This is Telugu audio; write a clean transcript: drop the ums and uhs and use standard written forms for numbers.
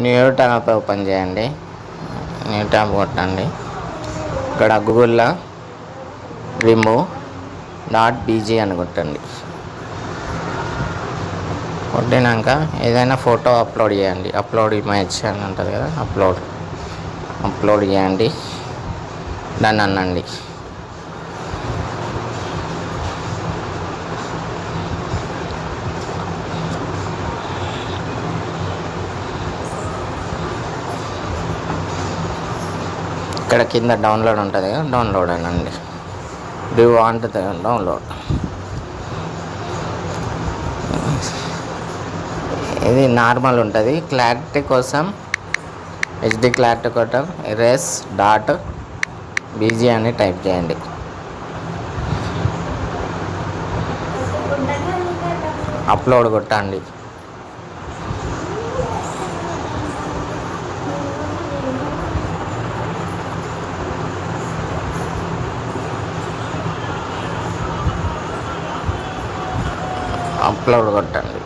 న్యూ ట్యాబ్ ఓపెన్ చేయండి. న్యూ ట్యాబ్ కొట్టండి. ఇక్కడ గూగుల్లో రిమూవ్.bg అని కొట్టండి. కొట్టినాక ఏదైనా ఫోటో అప్లోడ్ చేయండి. అప్లోడ్ ఇమేజ్ అని ఉంటుంది కదా, అప్లోడ్ చేయండి. దాన్ని అనండి. ఇక్కడ కింద డౌన్లోడ్ ఉంటుంది కదా, డౌన్లోడ్ అనండి. Do want download. ఇది నార్మల్ ఉంటుంది. క్లారిటీ కోసం హెచ్డి క్లారిటీ కోసం res.bg అని టైప్ చేయండి. అప్లోడ్ కొట్టండి. అప్లోడ్ కొట్టండి.